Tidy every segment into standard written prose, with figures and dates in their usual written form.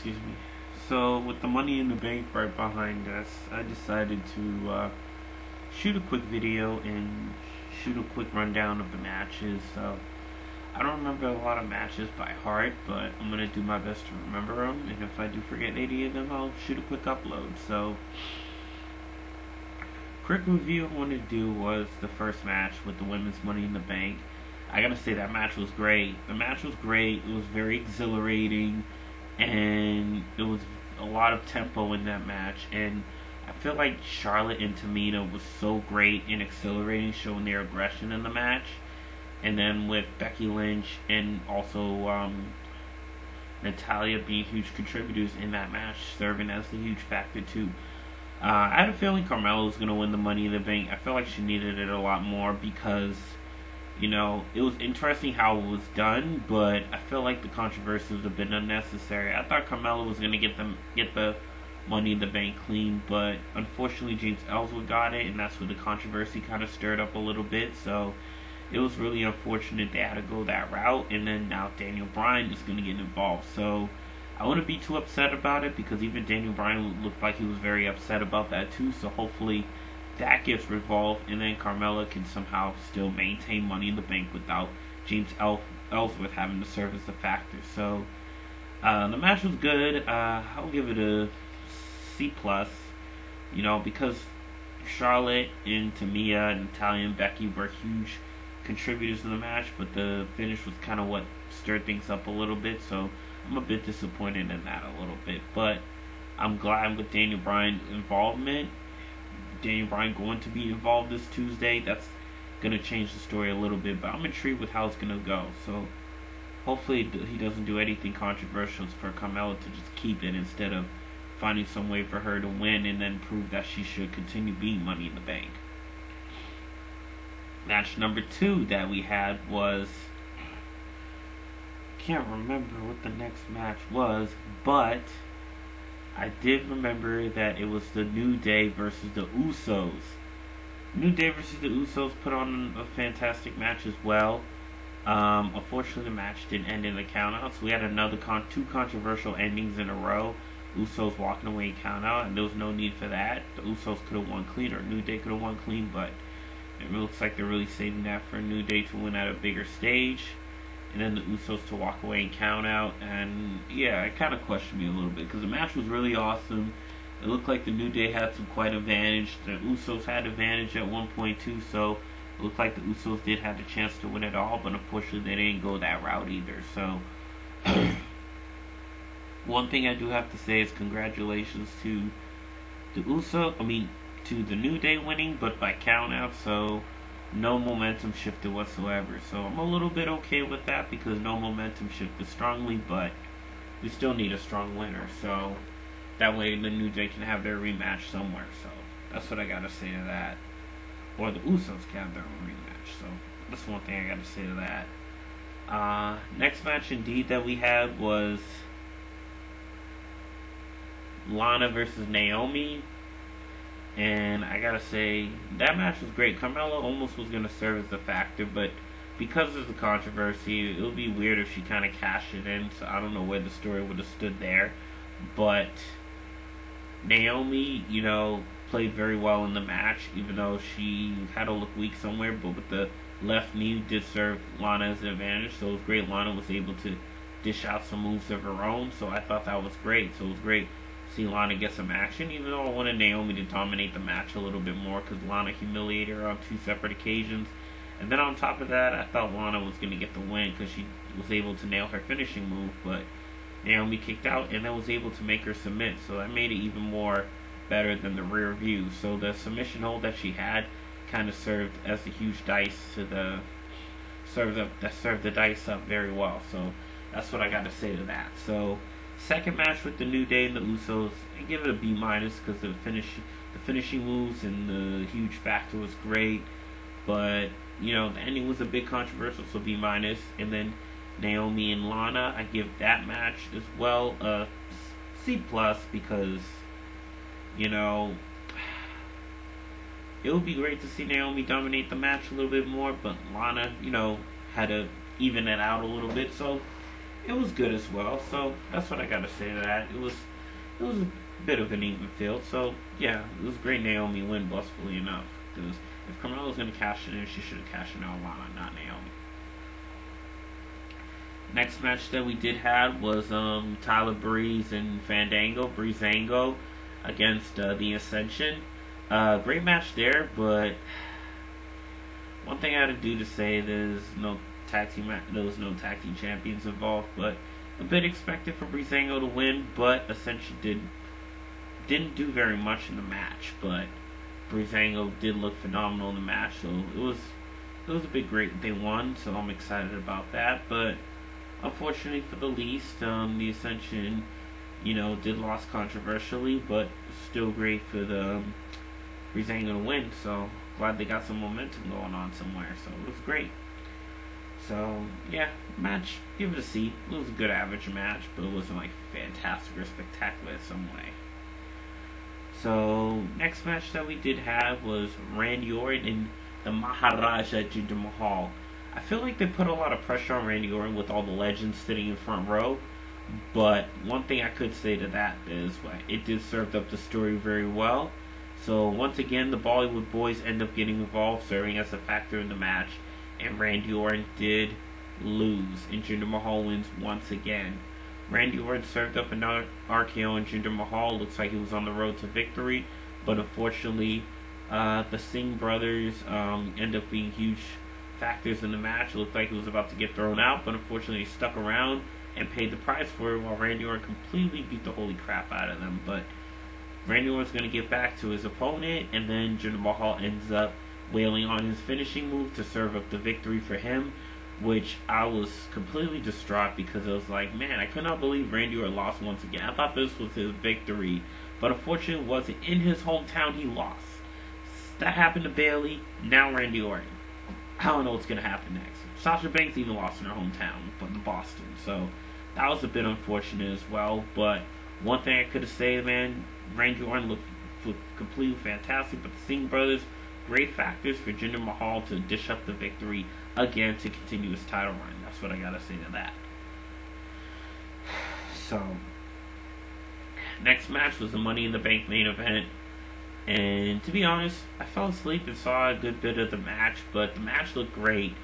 Excuse me. So, with the money in the bank right behind us, I decided to shoot a quick video and shoot a quick rundown of the matches. So, I don't remember a lot of matches by heart, but I'm going to do my best to remember them. And if I do forget any of them, I'll shoot a quick upload. So, quick review I wanted to do was the first match with the women's Money in the Bank. I gotta say that match was great. The match was great. It was very exhilarating, and there was a lot of tempo in that match. And I feel like Charlotte and Tamina was so great and exhilarating, showing their aggression in the match. And then with Becky Lynch and also Natalia being huge contributors in that match, serving as the huge factor too. I had a feeling Carmella was going to win the Money in the Bank. I felt like she needed it a lot more because, it was interesting how it was done, but I feel like the controversy was a bit unnecessary. I thought Carmella was going to get the Money in the Bank clean, but unfortunately James Ellsworth got it, and that's where the controversy kind of stirred up a little bit. So it was really unfortunate they had to go that route, and then now Daniel Bryan is going to get involved. So I wouldn't be too upset about it because even Daniel Bryan looked like he was very upset about that too. So hopefully that gets resolved, and then Carmella can somehow still maintain Money in the Bank without James Ellsworth having to serve as a factor. So the match was good. I'll give it a C+. Because Charlotte and Tamina and Natalia and Becky were huge contributors in the match, but the finish was kind of what stirred things up a little bit. So I'm a bit disappointed in that a little bit, but I'm glad with Daniel Bryan's involvement. Daniel Bryan going to be involved this Tuesday. That's going to change the story a little bit, but I'm intrigued with how it's going to go. So hopefully he doesn't do anything controversial for Carmella to just keep it instead of finding some way for her to win and then prove that she should continue being Money in the Bank. Match number 2 that we had was, can't remember what the next match was, but I did remember that it was the New Day versus the Usos. New Day versus the Usos put on a fantastic match as well. Unfortunately, the match didn't end in a countout, so we had another two controversial endings in a row. Usos walking away countout, and there was no need for that. The Usos could have won clean, or New Day could have won clean, but it looks like they're really saving that for New Day to win at a bigger stage, and then the Usos to walk away and count out. And yeah, it kind of questioned me a little bit because the match was really awesome. It looked like the New Day had some quite advantage. The Usos had advantage at one point too, so it looked like the Usos did have the chance to win it all, but unfortunately they didn't go that route either. So one thing I do have to say is congratulations to the to the New Day winning, but by count out, so no momentum shifted whatsoever. So I'm a little bit okay with that because no momentum shifted strongly, but we still need a strong winner. So that way the New Day can have their rematch somewhere. So that's what I gotta say to that. Or the Usos can have their own rematch. So that's one thing I gotta say to that. Next match indeed that we had was Lana versus Naomi. And I gotta say, that match was great. Carmella almost was gonna serve as a factor, but because of the controversy, it would be weird if she kind of cashed it in, so I don't know where the story would have stood there. But Naomi, played very well in the match, even though she had to look weak somewhere, but with the left knee did serve Lana as an advantage, so it was great Lana was able to dish out some moves of her own, so I thought that was great. So it was great see Lana get some action, even though I wanted Naomi to dominate the match a little bit more because Lana humiliated her on 2 separate occasions. And then on top of that, I thought Lana was going to get the win because she was able to nail her finishing move, but Naomi kicked out and then was able to make her submit, so that made it even more better than the rear view. So the submission hold that she had kind of served as a huge dice to served the dice up very well. So that's what I got to say to that. So second match with the New Day and the Usos, I give it a B- because the finishing moves and the huge factor was great, but the ending was a bit controversial, so B-. And then Naomi and Lana, I give that match as well a C+ because it would be great to see Naomi dominate the match a little bit more, but Lana had to even it out a little bit. So it was good as well. So that's what I gotta say to that. It was a bit of an even field. So yeah, it was a great Naomi win, blissfully enough. Because if Carmella was gonna cash it in, she should have cashed it on Lana, not Naomi. Next match that we did have was Tyler Breeze and Breezango against the Ascension. Great match there, but one thing I had to do to say there was no tag team champions involved, but a bit expected for Breezango to win, but Ascension didn't do very much in the match, but Breezango did look phenomenal in the match, so it was a big great they won, so I'm excited about that, but unfortunately for the least, the Ascension, did lost controversially, but still great for the Breezango to win. So glad they got some momentum going on somewhere. So it was great. So yeah, match, give it a C. It was a good average match, but it wasn't like fantastic or spectacular in some way. So next match that we did have was Randy Orton and the Maharaja Jinder Mahal. I feel like they put a lot of pressure on Randy Orton with all the legends sitting in front row. But one thing I could say to that is it did serve up the story very well. So once again, the Bollywood boys end up getting involved, serving as a factor in the match. And Randy Orton did lose, and Jinder Mahal wins once again. Randy Orton served up another RKO, and Jinder Mahal looks like he was on the road to victory. But unfortunately, the Singh brothers end up being huge factors in the match. It looked like he was about to get thrown out, but unfortunately he stuck around and paid the price for it, while Randy Orton completely beat the holy crap out of them. But Randy Orton's going to get back to his opponent, and then Jinder Mahal ends up wailing on his finishing move to serve up the victory for him, which I was completely distraught because I was like, man, I could not believe Randy Orton lost once again. I thought this was his victory, but unfortunately it wasn't. In his hometown, he lost. That happened to Bayley, now Randy Orton. I don't know what's going to happen next. Sasha Banks even lost in her hometown, but in Boston. So that was a bit unfortunate as well. But one thing I could have said, man, Randy Orton looked completely fantastic. But the Singh brothers, great factors for Jinder Mahal to dish up the victory again to continue his title run. That's what I got to say to that. So, next match was the Money in the Bank main event. And to be honest, I fell asleep and saw a good bit of the match, but the match looked great.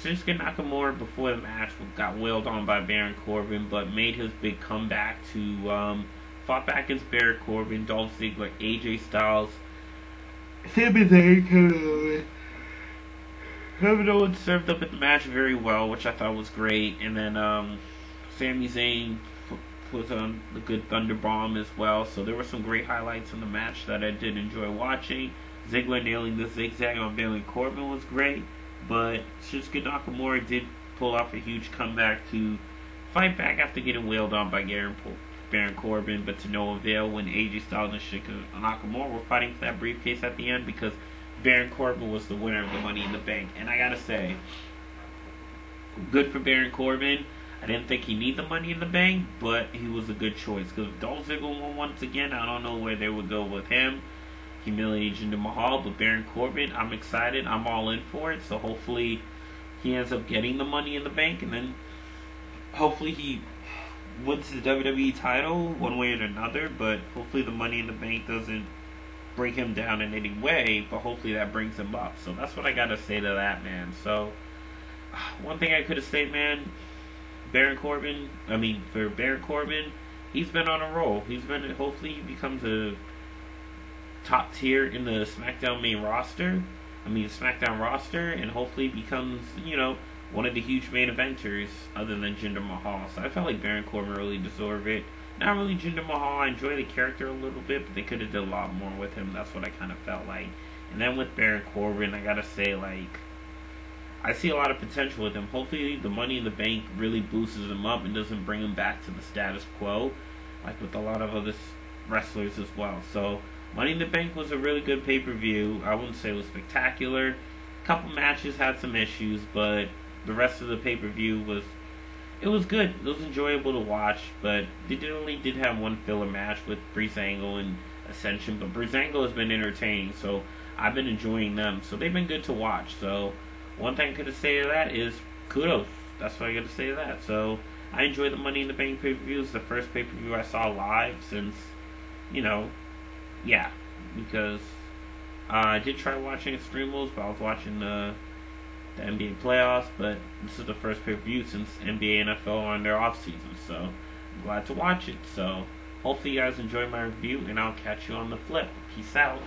Shinsuke Nakamura before the match got wailed on by Baron Corbin, but made his big comeback to fought back against Baron Corbin, Dolph Ziggler, AJ Styles, Sami Zayn, Kevin Owens served up at the match very well, which I thought was great, and then Sami Zayn was on the good Thunder Bomb as well. So there were some great highlights in the match that I did enjoy watching. Ziggler nailing the zigzag on Baron Corbin was great, but Shinsuke Nakamura did pull off a huge comeback to fight back after getting wailed on by Baron Corbin, but to no avail when AJ Styles and Shinsuke Nakamura were fighting for that briefcase at the end, because Baron Corbin was the winner of the Money in the Bank. And I gotta say, good for Baron Corbin. I didn't think he needed the Money in the Bank, but he was a good choice. Because if Dolph Ziggler won once again, I don't know where they would go with him. Humiliating Jinder Mahal, but Baron Corbin, I'm excited. I'm all in for it. So hopefully he ends up getting the Money in the Bank, and then hopefully he wins the WWE title one way or another. But hopefully the Money in the Bank doesn't break him down in any way, but hopefully that brings him up. So that's what I gotta say to that, man. So one thing I could have said, man, for Baron Corbin, he's been on a roll. Hopefully he becomes a top tier in the SmackDown roster, and hopefully becomes, one of the huge main eventers other than Jinder Mahal. So I felt like Baron Corbin really deserved it. Not really Jinder Mahal. I enjoy the character a little bit, but they could have done a lot more with him. That's what I kind of felt like. And then with Baron Corbin, I gotta say, I see a lot of potential with him. Hopefully the Money in the Bank really boosts him up and doesn't bring him back to the status quo, like with a lot of other wrestlers as well. So Money in the Bank was a really good pay-per-view. I wouldn't say it was spectacular. A couple matches had some issues, but the rest of the pay-per-view was good. It was enjoyable to watch, but they only did have one filler match with Breezango and Ascension, but Breezango has been entertaining, so I've been enjoying them. So they've been good to watch. So one thing I could say to that is kudos. That's what I got to say to that. So I enjoy the Money in the Bank pay-per-view. It's the first pay-per-view I saw live since, you know, yeah, because I did try watching Extreme Rules, but I was watching the NBA playoffs, but this is the first pay-per-view since NBA and NFL are on their off season, so I'm glad to watch it. So hopefully you guys enjoy my review, and I'll catch you on the flip. Peace out.